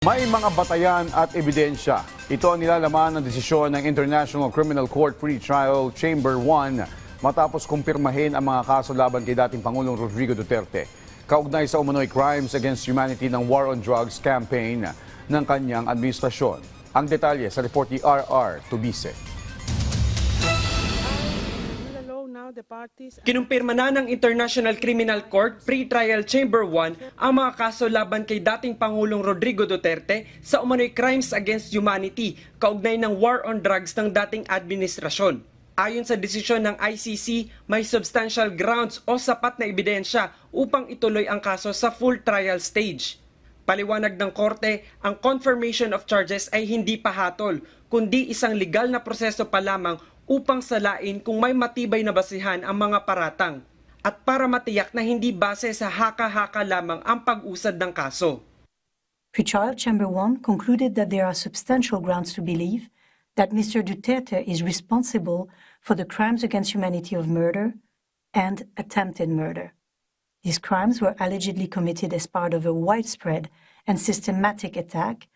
May mga batayan at ebidensya. Ito ang nilalaman ng desisyon ng International Criminal Court Pre-Trial Chamber 1 matapos kumpirmahin ang mga kaso laban kay dating Pangulong Rodrigo Duterte. Kaugnay sa umano'y Crimes Against Humanity ng War on Drugs campaign ng kanyang administrasyon. Ang detalye sa report ni RR Tubise. Kinumpirma na ng International Criminal Court Pre-Trial Chamber 1 ang mga kaso laban kay dating Pangulong Rodrigo Duterte sa umano'y Crimes Against Humanity kaugnay ng War on Drugs ng dating administrasyon. Ayon sa desisyon ng ICC, may substantial grounds o sapat na ebidensya upang ituloy ang kaso sa full trial stage. Paliwanag ng korte, ang confirmation of charges ay hindi pahatol, kundi isang legal na proseso pa lamang upang salain kung may matibay na basihan ang mga paratang at para matiyak na hindi base sa haka-haka lamang ang pag-usad ng kaso. Pre-trial Chamber 1 concluded that there are substantial grounds to believe that Mr. Duterte is responsible for the crimes against humanity of murder and attempted murder. These crimes were allegedly committed as part of a widespread and systematic attack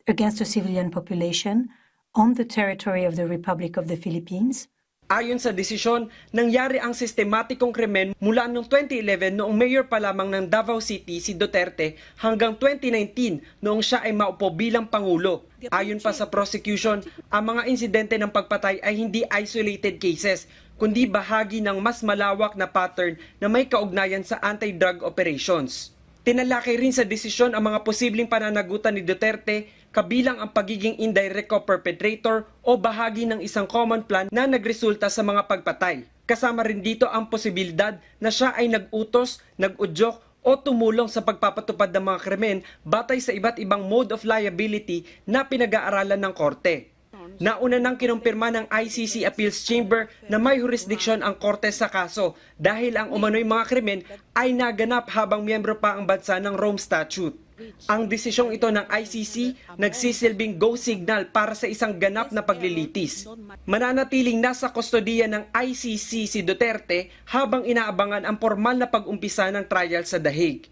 against the civilian population on the territory of the Republic of the Philippines. Ayon sa desisyon, nangyari ang sistematikong krimen mula noong 2011 noong mayor pa lamang ng Davao City si Duterte hanggang 2019 noong siya ay maupo bilang Pangulo. Ayon pa sa prosecution, ang mga insidente ng pagpatay ay hindi isolated cases, kundi bahagi ng mas malawak na pattern na may kaugnayan sa anti-drug operations. Tinalakay rin sa desisyon ang mga posibleng pananagutan ni Duterte kabilang ang pagiging indirect co-perpetrator o bahagi ng isang common plan na nagresulta sa mga pagpatay. Kasama rin dito ang posibilidad na siya ay nag-utos, nag-udyok o tumulong sa pagpapatupad ng mga krimen batay sa iba't ibang mode of liability na pinag-aaralan ng korte. Nauna nang kinumpirma ng ICC Appeals Chamber na may jurisdiction ang korte sa kaso dahil ang umano'y mga krimen ay naganap habang miyembro pa ang bansa ng Rome Statute. Ang desisyong ito ng ICC nagsisilbing go signal para sa isang ganap na paglilitis. Mananatiling nasa kustodiya ng ICC si Duterte habang inaabangan ang formal na pag-umpisa ng trial sa The Hague.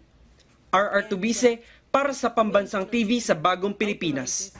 RR Tubise para sa Pambansang TV sa Bagong Pilipinas.